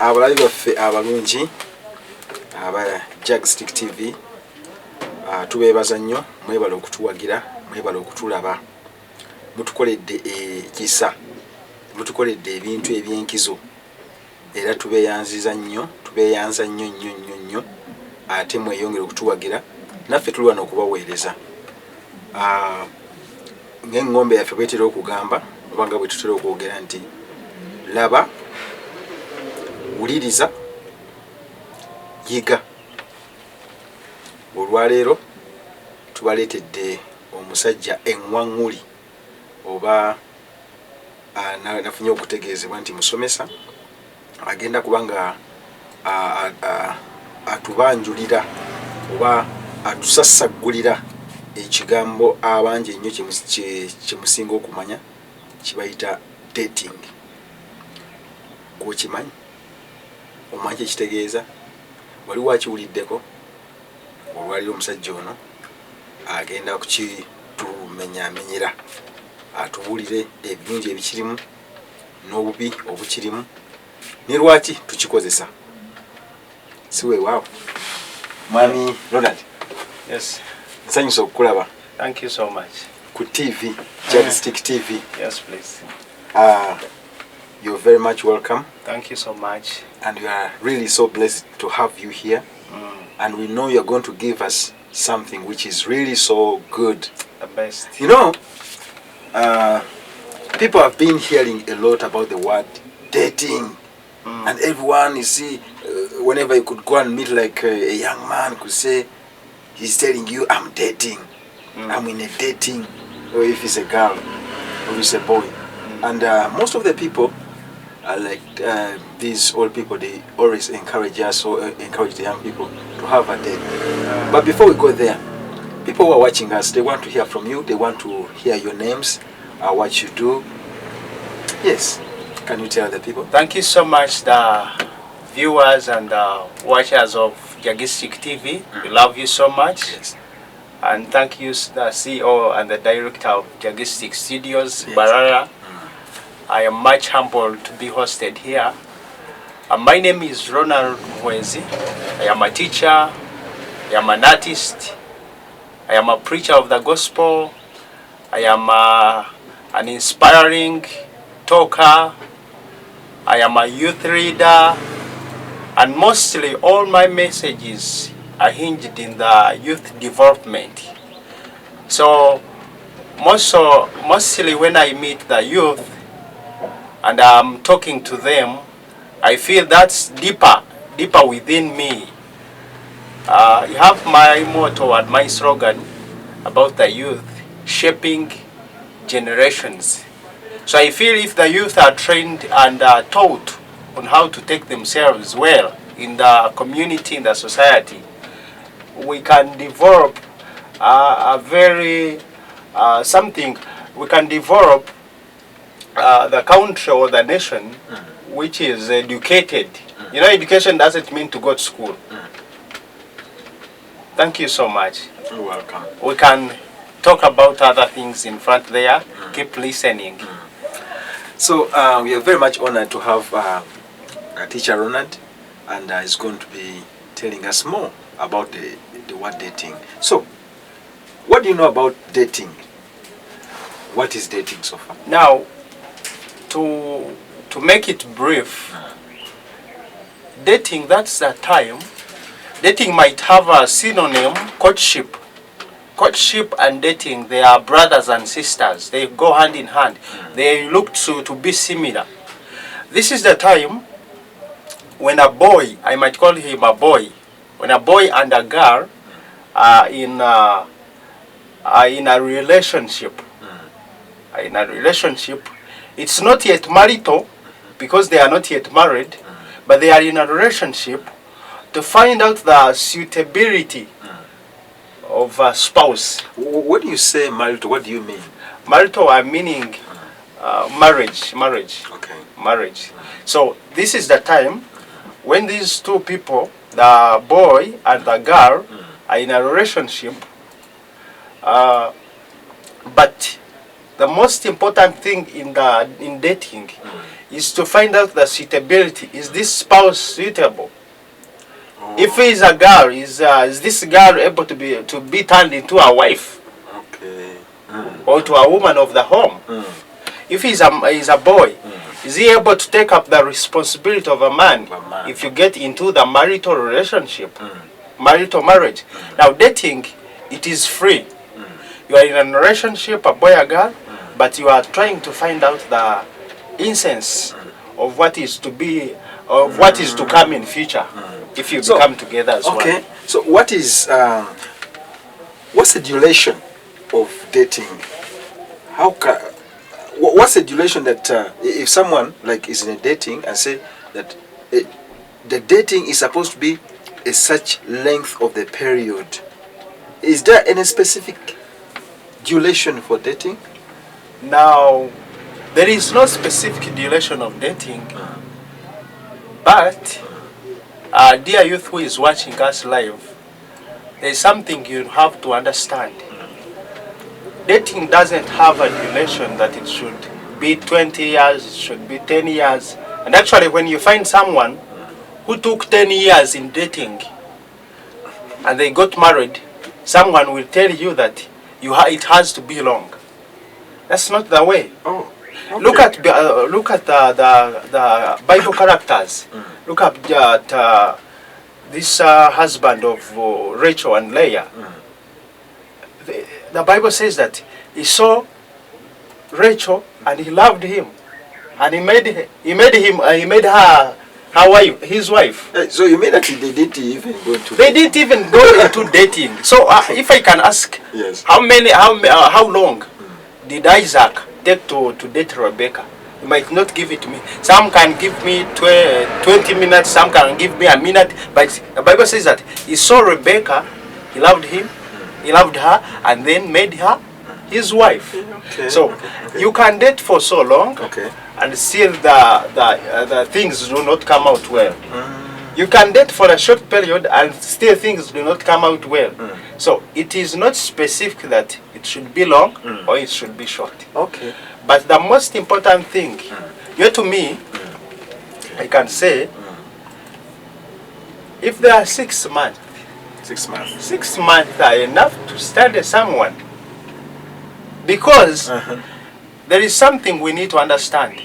Abalabi baffe abalungi aba Jagstick TV tubeebaza nnyo mwebala okutuwagira mwebala okutulaba mutukoledde ekisa mutukoledde ebintu ebyenkizo era tubeeyanza nnyo ate mweyongere okutuwagira naffe tuli wano okubaweereza ng'engombe yaffe bwetera okugamba obanga bwe tutera okwogera nti laba wuliriza yiga. Olwaleero tubaleetedde omusajja eŋŋwaŋŋuli oba nafunye okutegeezebwa nti musomesa agenda kubanga atubanjulira oba atusasaggulira ekigambo abangi ennyo kyemusinga okumanya kibayita dating. Kukimanyi? Omanyi kyekitegeeza? Waliwo akiwuliddeko? Olwaliro omusajja ono agenda kukitumenyamenyera atubuulire ebirungi ebikirimu n'obubi obukirimu ne lwaki tukikozesa. Si weewaawo Mwami Ronald? Yes. Nsanyusa okukulaba. Thank you so much. Ku TV, Jagstick TV. Yes, please. You're very much welcome. Thank you so much. And we are really so blessed to have you here. And we know you're going to give us something which is really so good. The best. You know, people have been hearing a lot about the word dating. And everyone, you see, whenever you could go and meet like a young man could say, he's telling you, I'm dating. I'm in a dating. Or if it's a girl, or it's a boy. And most of the people, like these old people, they always encourage us or encourage the young people to have a date. But before we go there, people who are watching us, they want to hear from you. They want to hear your names, what you do. Yes. Can you tell the people? Thank you so much, the viewers and watchers of Jagstick TV. We love you so much. Yes. And thank you, the CEO and the director of Jagstick Studios, Yes. Barara. I am much humbled to be hosted here. My name is Ronald Mwezi. I am a teacher. I am an artist. I am a preacher of the gospel. I am an inspiring talker. I am a youth leader. And mostly all my messages are hinged in the youth development. So mostly when I meet the youth and I'm talking to them, I feel that's deeper within me. You have my motto and my slogan about the youth, shaping generations. So I feel if the youth are trained and taught on how to take themselves well in the community, in the society, we can develop something. We can develop the country or the nation which is educated. You know, education doesn't mean to go to school. Thank you so much. You're welcome. We can talk about other things in front there. Keep listening. So we are very much honored to have teacher Ronald, and he's going to be telling us more about the word dating. So, what do you know about dating? What is dating so far? Now, to make it brief, dating, that's the time. Dating might have a synonym, courtship. Courtship and dating, they are brothers and sisters. They go hand in hand. They look to be similar. This is the time when a boy, I might call him a boy, when a boy and a girl are in a relationship. In a relationship, it's not yet marital because they are not yet married, but they are in a relationship to find out the suitability of a spouse. What do you say marital? What do you mean? Marital, I'm meaning marriage. Okay. Marriage. So this is the time when these two people, the boy and the girl, are in a relationship. But the most important thing in dating is to find out the suitability. Is this spouse suitable? If he is a girl, is this girl able to be turned into a wife? Okay. Or to a woman of the home? If he's a boy, is he able to take up the responsibility of a man? If you get into the marital relationship, marital marriage. Now dating, it is free. You are in a relationship, a boy, a girl, but you are trying to find out the essence of what is to be, of what is to come in future, if you become together as well. Okay. So what is what's the duration of dating? What's the duration that if someone like is in a dating and say that the dating is supposed to be a such length of the period? Is there any specific duration for dating? Now, there is no specific duration of dating, but dear youth who is watching us live, there is something you have to understand. Dating doesn't have a duration that it should be 20 years, it should be 10 years. And actually when you find someone who took 10 years in dating and they got married, someone will tell you that it has to be long. That's not the way. Oh, okay. Look at the Bible characters. Look at this husband of Rachel and Leah. The Bible says that he saw Rachel and he loved him, and he made her wife, his wife. So you mean that they didn't even go into? They didn't even go into dating. So if I can ask, yes, how long did Isaac take to date Rebecca? You might not give it to me. Some can give me 20 minutes, some can give me a minute. But the Bible says that he saw Rebecca, he loved him, he loved her, and then made her his wife. Okay. So you can date for so long, okay, and still the things do not come out well. You can date for a short period and still things do not come out well. So it is not specific that it should be long or it should be short. okay. But the most important thing, you to me, I can say, if there are 6 months, 6 months. 6 months are enough to study someone. Because there is something we need to understand.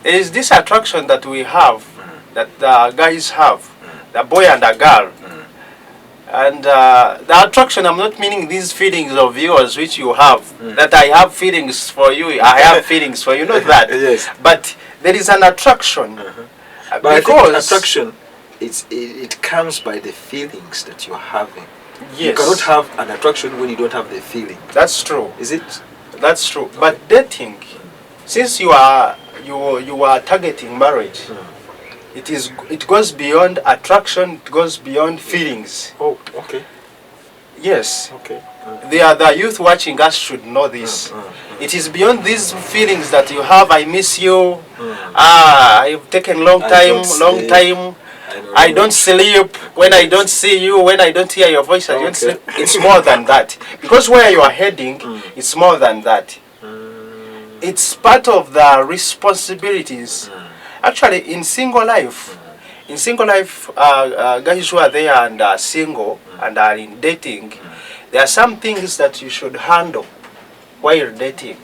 There is this attraction that we have, that the guys have, the boy and the girl. And the attraction, I'm not meaning these feelings of yours which you have, that I have feelings for you, I have feelings for you, not that. Yes. But there is an attraction. But I think attraction, it comes by the feelings that you're having. Yes. You cannot have an attraction when you don't have the feeling. That's true. Is it? That's true. But dating, since you are targeting marriage, it goes beyond attraction, it goes beyond feelings. Oh, okay. Yes. Okay. The youth watching us should know this. It is beyond these feelings that you have. I miss you. I've taken long time. I don't sleep. When I don't see you, when I don't hear your voice, I don't sleep. It's more than that. Because where you are heading, it's more than that. It's part of the responsibilities. Actually, in single life, guys who are there and are single and are in dating, there are some things that you should handle while dating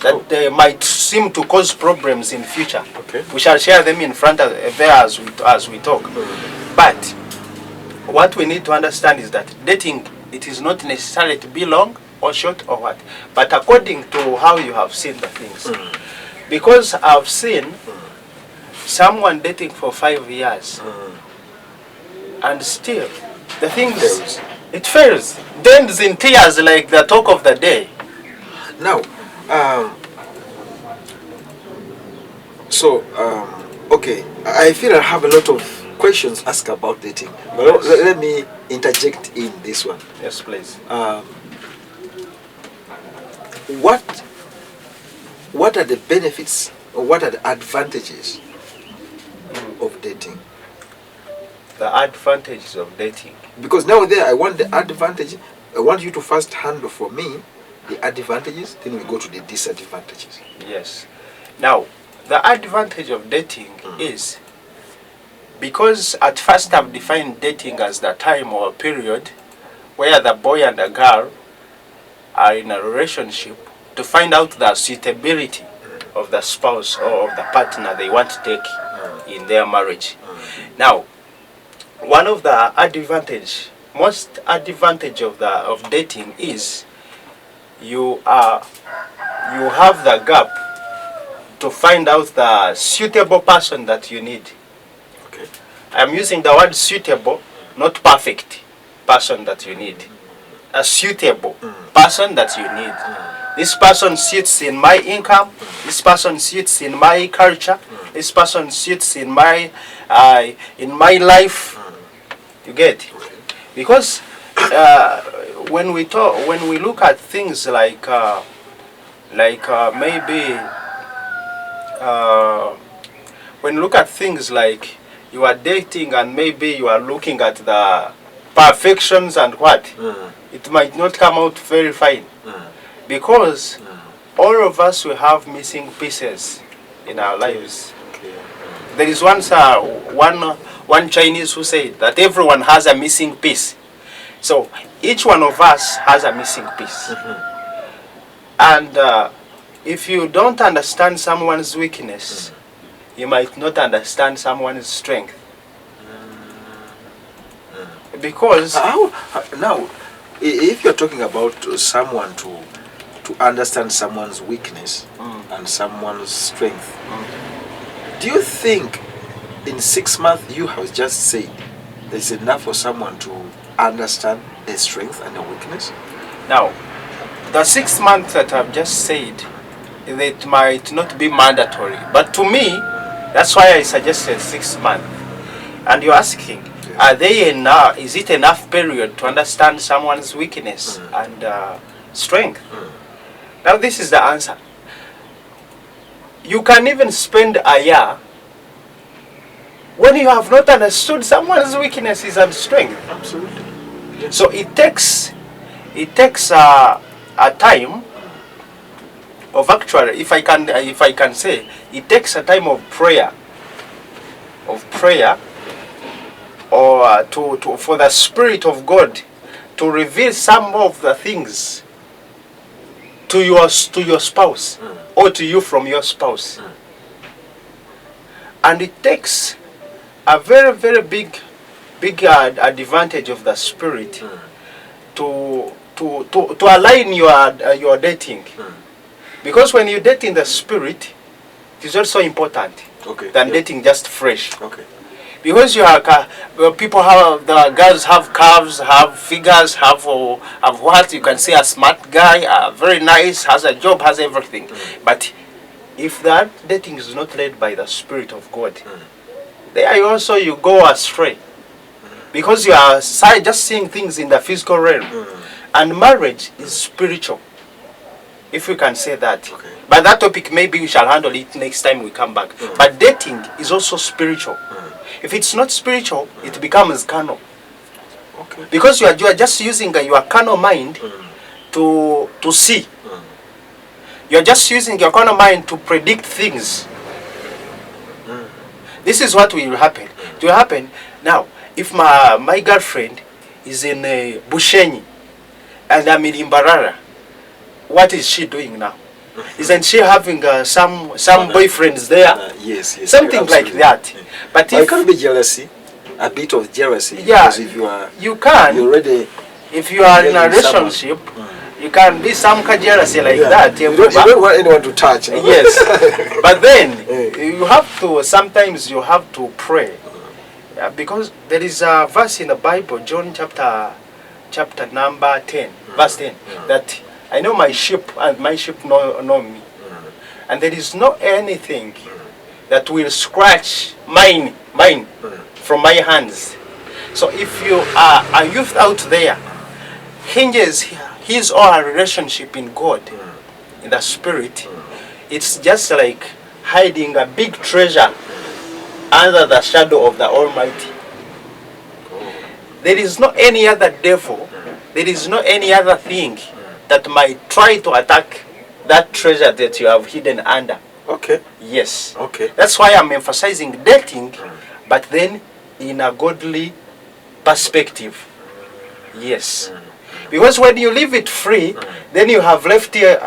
that they might seem to cause problems in future. Okay. We shall share them in front of there as we talk. But what we need to understand is that dating, it is not necessarily to be long or short or what, but according to how you have seen the things. Because I've seen someone dating for 5 years and still the things it fails. It ends in tears like the talk of the day. Now, okay, I feel I have a lot of questions asked about dating. But let me interject in this one. Yes, please. What are the benefits or what are the advantages of dating? The advantages of dating. Because now there, I want the advantage. I want you to first handle for me the advantages, then we go to the disadvantages. Yes. Now, The advantage of dating is, because at first I've defined dating as the time or period where the boy and the girl are in a relationship to find out the suitability of the spouse or of the partner they want to take in their marriage. Now, one of the most advantage of dating is you have the gap to find out the suitable person that you need. Okay. I'm using the word suitable, not perfect person that you need. A suitable person that you need. This person suits in my income. This person suits in my culture. This person suits in my life. You get? Because when we look at things like maybe when you look at things like you are dating and maybe you are looking at the perfections and what, it might not come out very fine. Because all of us will have missing pieces in our lives. There is one Chinese who said that everyone has a missing piece. So each one of us has a missing piece. And if you don't understand someone's weakness, you might not understand someone's strength. Because now, if you're talking about someone to understand someone's weakness and someone's strength, do you think in 6 months you have just said there's enough for someone to understand their strength and their weakness? Now, the 6 months that I've just said, it might not be mandatory, but to me, that's why I suggested 6 months. And you're asking, is it enough period to understand someone's weakness and strength? Now this is the answer. You can even spend a year when you have not understood someone's weaknesses and strength. Absolutely. Yes. So it takes a time of actually, if I can say, it takes a time of prayer, or for the Spirit of God to reveal some of the things to your spouse or to you from your spouse. And it takes a very, very big advantage of the Spirit to align your dating. Because when you date in the Spirit, it is also important than dating just fresh. Okay. Because people have, the girls have curves, have figures, have what you can say, a smart guy, very nice, has a job, has everything. But if that dating is not led by the Spirit of God, there also you go astray. Because you are just seeing things in the physical realm. And marriage is spiritual, if we can say that. Okay. But that topic, maybe we shall handle it next time we come back. But dating is also spiritual. If it's not spiritual, it becomes carnal. Okay. Because you are just using your carnal mind to see. You are just using your carnal mind to predict things. This is what will happen. It will happen now. If my girlfriend is in Bushenyi and I'm in Imbarara, what is she doing now? Isn't she having some boyfriends there? Yes. Something like that. But it can be jealousy, a bit of jealousy. Yeah, because if you are, you can. you're already. If you are in a relationship, you can be some jealousy like that. You don't want anyone to touch. No? Yes, but then you have to. Sometimes you have to pray, because there is a verse in the Bible, John chapter number 10, verse 10, that I know my sheep and my sheep know me, and there is no anything that will scratch mine from my hands. So if you are a youth out there, hinges his or her relationship in God, in the Spirit, it's just like hiding a big treasure under the shadow of the Almighty. There is no any other devil, there is no any other thing that might try to attack that treasure that you have hidden under. Okay. Yes. Okay. That's why I'm emphasizing dating, but then in a godly perspective. Yes. Because when you leave it free, then you have left here,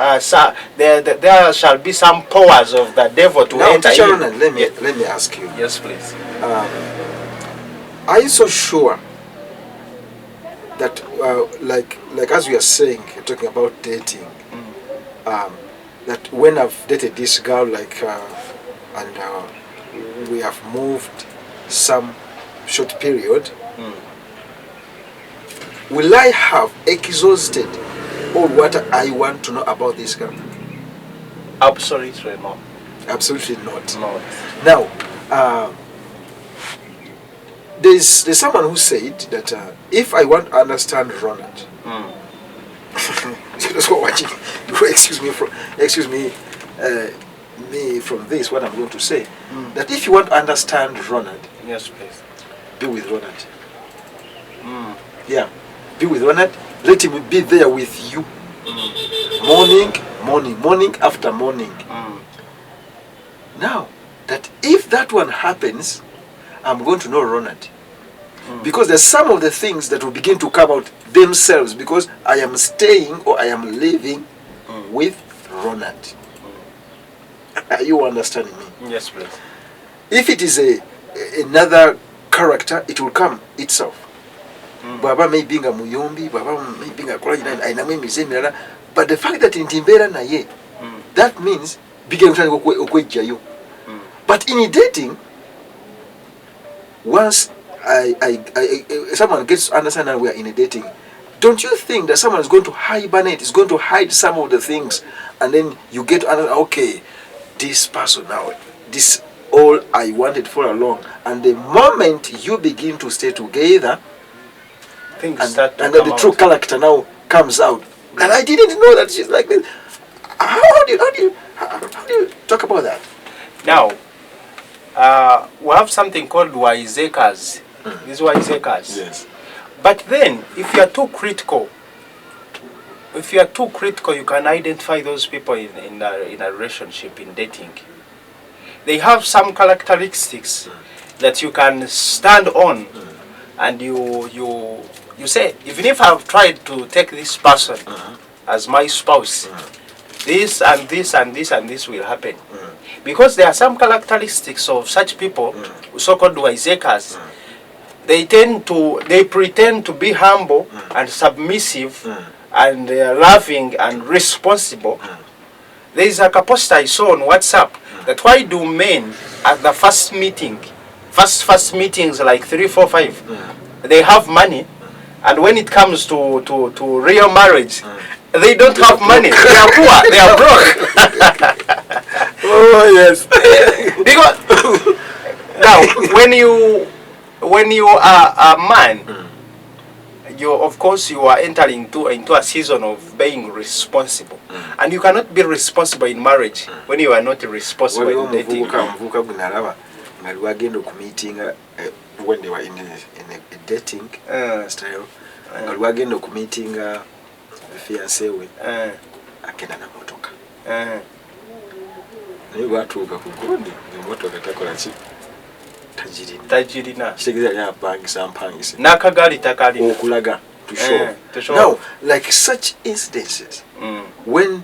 there shall be some powers of the devil to Now, enter Teacher in. Ronan, let me ask you. Yes, please. Are you so sure that, like as we are saying, talking about dating, that when I've dated this girl, and we have moved some short period, will I have exhausted all what I want to know about this girl? Absolutely not. Absolutely not. No. Now, there's someone who said that if I want to understand Ronald, those who are watching, excuse me from this, what I'm going to say, that if you want to understand Ronald, Yes, please. be with Ronald. Yeah, be with Ronald. Let him be there with you, morning after morning. Now, that if that one happens, I'm going to know Ronald. Because there's some of the things that will begin to come out themselves because I am staying or I am living with Ronald. Are you understanding me? Yes, please. If it is another character, it will come itself. Baba may be a muyombi, Baba may be a kolajina, but the fact that in Timbera na ye, that means begin to. But in dating, once someone gets to understand that we are in a dating, don't you think that someone is going to hibernate, is going to hide some of the things, and then you get to understand, okay, this person now, this all I wanted for along, and the moment you begin to stay together, Things and start to then come the out. true character now comes out. And I didn't know that she's like this. How do you talk about that? Now, we have something called wiseacres. These wiseacres. Yes. But then, if you are too critical, you can identify those people in a relationship, in dating. They have some characteristics that you can stand on, and you say, even if I've tried to take this person as my spouse, this and this and this and this will happen. Because there are some characteristics of such people, so-called wiseacres. They pretend to be humble and submissive and loving and responsible. There is a post I saw on WhatsApp that why do men at the first meetings like 3, 4, 5, they have money, and when it comes to real marriage, they don't have money. They are poor. They are broke. Oh yes. Because now, when you are a man, of course you are entering into a season of being responsible, and you cannot be responsible in marriage when you are not responsible in dating. When they were in a dating style, wagenda okumeetinga fiancé we akenda na motoka naye bwatuuka ku gundi emotoka takola ki tajirina kitegeeza yali apangisa mpangise n'akagaali takalina okulaga to show. Now, like such incidences, when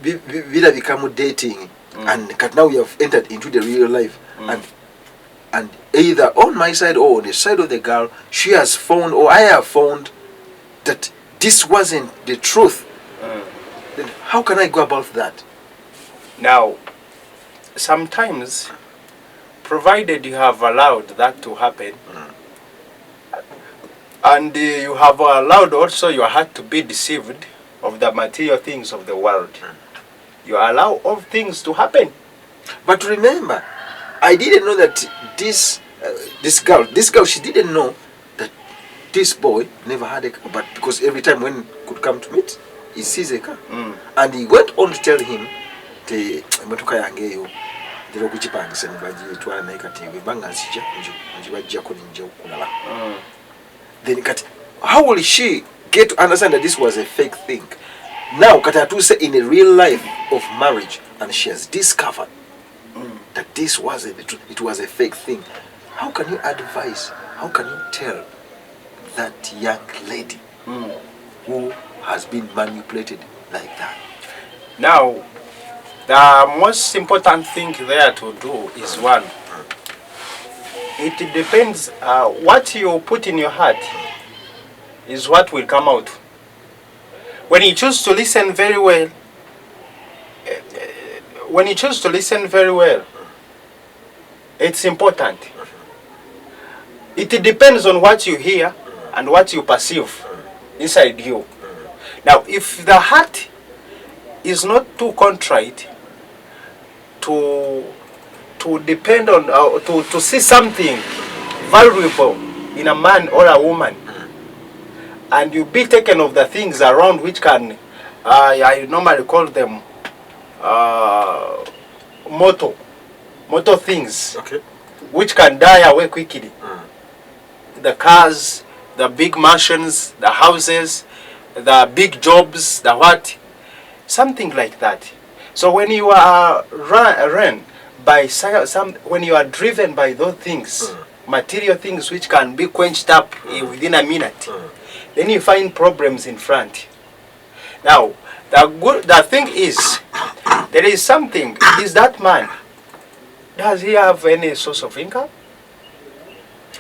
Villa become dating, and now we have entered into the real life, and either on my side or on the side of the girl, she has found or I have found that this wasn't the truth. Then how can I go about that? Now, sometimes, provided you have allowed that to happen, and you have allowed also your heart to be deceived of the material things of the world, you allow all things to happen. But remember, I didn't know that this girl, she didn't know that this boy never had a car. But because every time when he could come to meet, he sees a car. And he went on to tell him, the motoka yangeyo ndiro kuchipangisa nibagitwala naye kati webanga nsija njibajjako ninja okulaba. Then kati, how will she get to understand that this was a fake thing? Now, Katatuse in a real life of marriage, and she has discovered that this wasn't the truth, it was a fake thing. How can you advise, how can you tell that young lady who has been manipulated like that? Now, the most important thing there to do is one. It depends, what you put in your heart is what will come out. When you choose to listen very well, it's important. It depends on what you hear and what you perceive inside you. Now, if the heart is not too contrite to depend on, to see something valuable in a man or a woman, and you be taken of the things around which can, I normally call them mortal things, Okay. which can die away quickly. The cars, the big mansions, the houses, the big jobs, the what, something like that. So when you are run by when you are driven by those things, material things which can be quenched up within a minute, then you find problems in front. Now, the thing is, there is something. Is that man, does he have any source of income?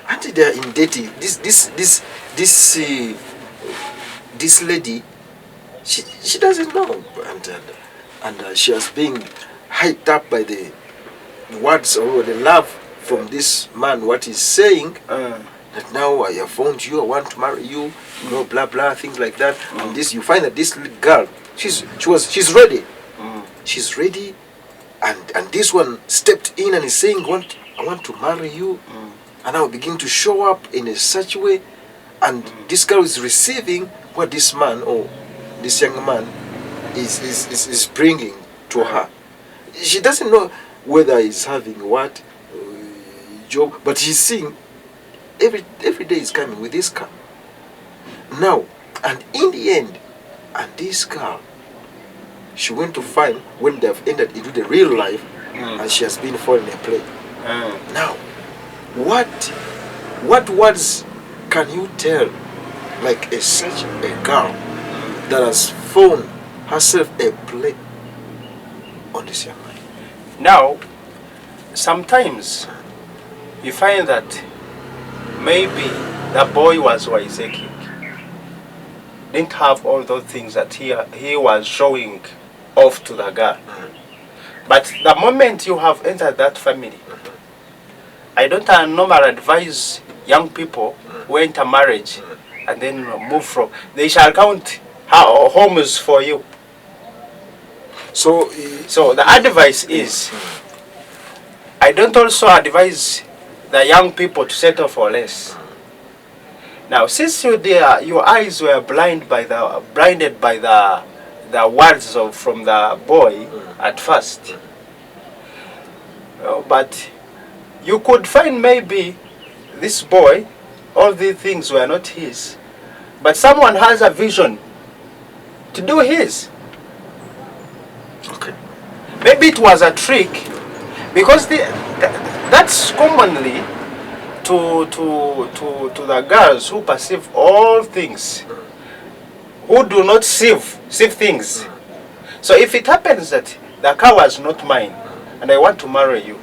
Until they are in dating, this lady, she doesn't know, and she has been hyped up by the words or the love from this man. What he's saying, that now I have found you, I want to marry you, you know, blah blah, things like that. And this, you find that this little girl, she's ready, she's ready, and this one stepped in and is saying, I want to marry you. And now begin to show up in a such way, and this girl is receiving what this man or this young man is bringing to her. She doesn't know whether he's having what job, but she's seeing every day is coming with this car. Now, and in the end, and this girl, she went to find when they've entered into the real life, and she has been falling a play. Now, what words can you tell, like such a girl that has found herself a play on this young man? Now, sometimes you find that maybe the boy was wiseacre, didn't have all those things that he was showing off to the girl. But the moment you have entered that family, I don't normally advise young people who enter marriage and then move from. They shall count homes for you. So the advice is, I don't also advise the young people to settle for less. Now, since your eyes were blinded by the words from the boy at first, but you could find maybe this boy, all these things were not his, but someone has a vision to do his. Okay. Maybe it was a trick, because that's commonly to the girls who perceive all things, who do not sieve things. So if it happens that the car was not mine and I want to marry you,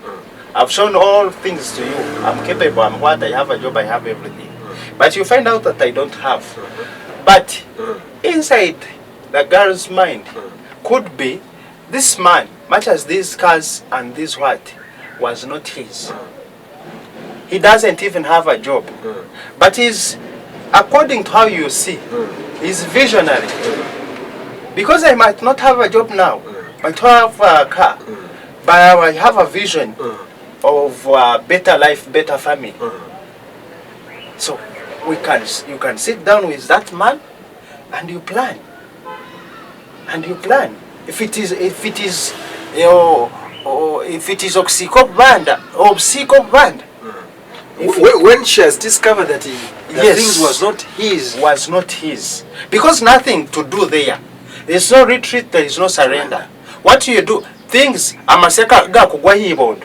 I've shown all things to you, I'm capable, I'm what, I have a job, I have everything, but you find out that I don't have. But inside the girl's mind could be, this man, much as these cars and this what, was not his. He doesn't even have a job, but he's, according to how you see, he's visionary. Because I might not have a job now, might have a car, but I have a vision of a better life, better family. So you can sit down with that man and you plan. And you plan. If it is Oxycop band. When she has discovered that the things was not his. Was not his. Because nothing to do there. There's no retreat, there is no surrender. What you do, things amaseka ga kugwa hibondo.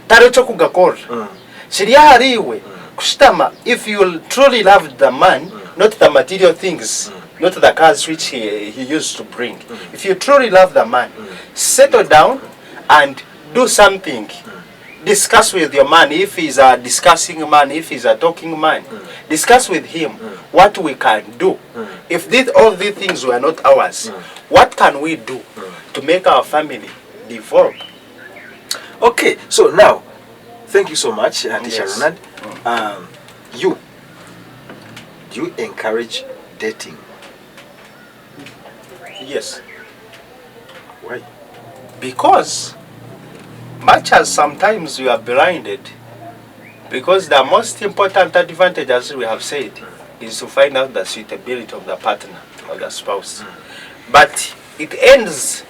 Tarecho kugakora. Shiriya hariwe kushitama, if you truly love the man, not the material things, not the cars which he used to bring. If you truly love the man, settle down and do something. Discuss with your man, if he's a discussing man, if he's a talking man. Discuss with him what we can do. If all these things were not ours, what can we do to make our family develop? Okay, so now, thank you so much, Teacher Yes. Ronald. Do you encourage dating? Yes. Why? Because much as sometimes we are blinded, because the most important advantage, as we have said, is to find out the suitability of the partner or the spouse. But it ends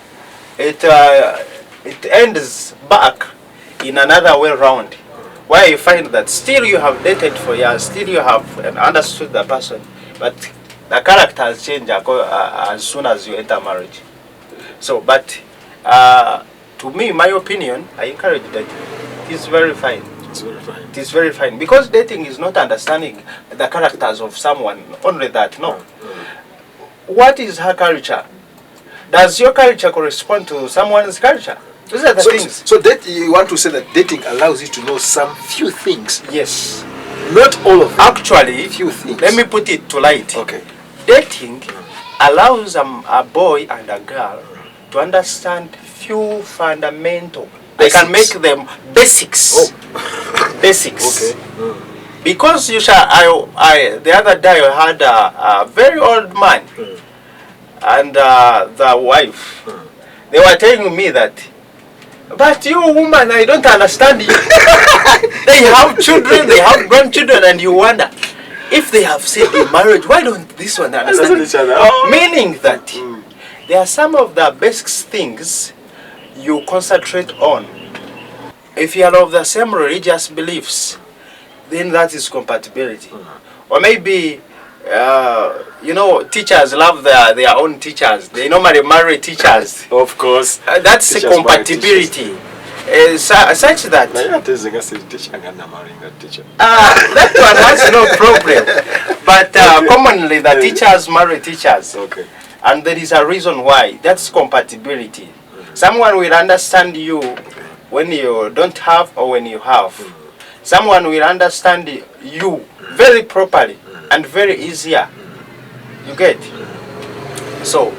back in another way round, where you find that still you have dated for years, still you have understood the person, but the character has changed as soon as you enter marriage. So, but to me, my opinion, I encourage dating. It is very fine. It's very fine. It is very fine, because dating is not understanding the characters of someone, only that. No. What is her culture? Does your culture correspond to someone's culture? Those are the things. So that you want to say that dating allows you to know some few things, Yes. not all of them. Actually, Few things. let me put it to light. Okay. Dating allows a boy and a girl to understand few fundamental. They can make Basics. them basics. Basics. Okay. Because you shall, the other day I had a very old man and the wife. They were telling me that, but you woman, I don't understand you. They have children, they have grandchildren, and you wonder, if they have said in marriage, why don't this one understand each other. Oh. Meaning that there are some of the basic things you concentrate on. If you are of the same religious beliefs, then that is compatibility. Or maybe, teachers love their own teachers. They normally marry teachers. Of course. That's a Teachers marry compatibility. Such that that one has no problem. But commonly the teachers marry teachers. Okay. And there is a reason why. That's compatibility. Someone will understand you when you don't have or when you have. Someone will understand you very properly and very easier. You get? So,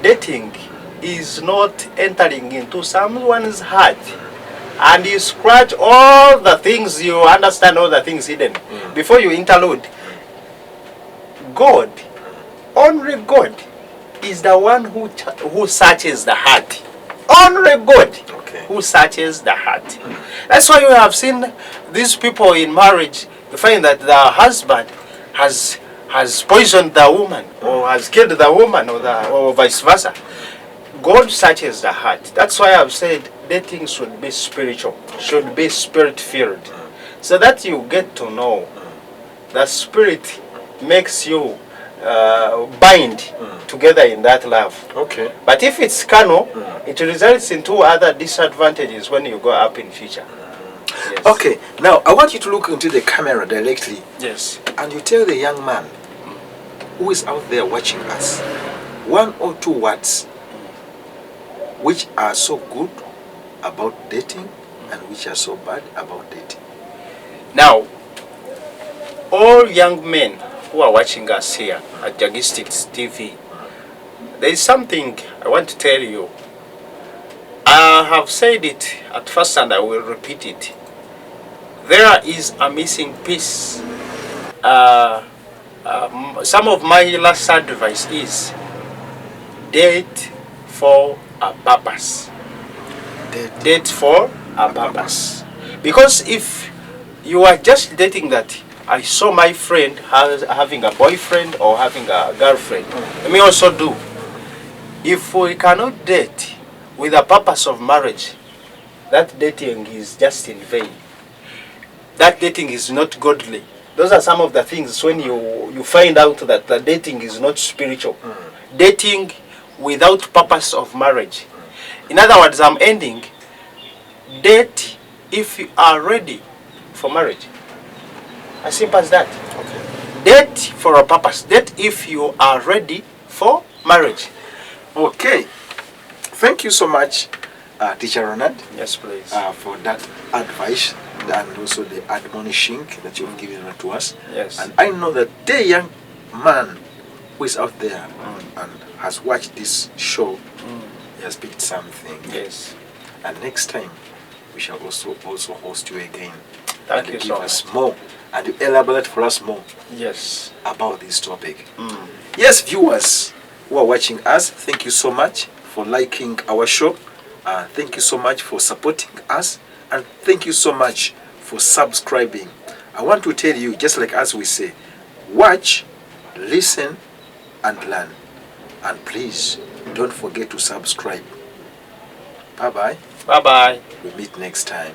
dating is not entering into someone's heart and you scratch all the things, you understand all the things hidden. Before you interlude, God, only God is the one who searches the heart. Only God who searches the heart. That's why you have seen these people in marriage, you find that the husband has poisoned the woman or has killed the woman or vice versa. God searches the heart. That's why I've said dating should be spiritual, should be spirit-filled, so that you get to know the spirit makes you bind together in that love. Okay. But if it's carnal, it results in two other disadvantages when you go up in future. Yes. Okay. Now I want you to look into the camera directly, Yes. and you tell the young man who is out there watching us one or two words which are so good about dating and which are so bad about dating. Now, all young men who are watching us here at Jagistics TV, there is something I want to tell you. I have said it at first and I will repeat it. There is a missing piece. Some of my last advice is date for a purpose. Date for a purpose. Because if you are just dating that, I saw my friend having a boyfriend or having a girlfriend, let me also do. If we cannot date with a purpose of marriage, that dating is just in vain. That dating is not godly. Those are some of the things when you find out that the dating is not spiritual. Dating without purpose of marriage. In other words, I'm ending, date if you are ready for marriage. As simple as that. Okay. Date for a purpose. Date if you are ready for marriage. Okay. Thank you so much, Teacher Ronald, Yes, please. for that advice and also the admonishing that you've given to us. Yes. And I know that the young man who is out there and has watched this show, he has picked something. Yes. And next time, we shall also host you again. Thank and you give so us much. more and you elaborate for us more Yes. about this topic. Yes, viewers who are watching us, thank you so much for liking our show. Thank you so much for supporting us, and thank you so much for subscribing. I want to tell you, just like as we say, watch, listen, and learn. And please don't forget to subscribe. Bye bye. Bye bye. We meet next time.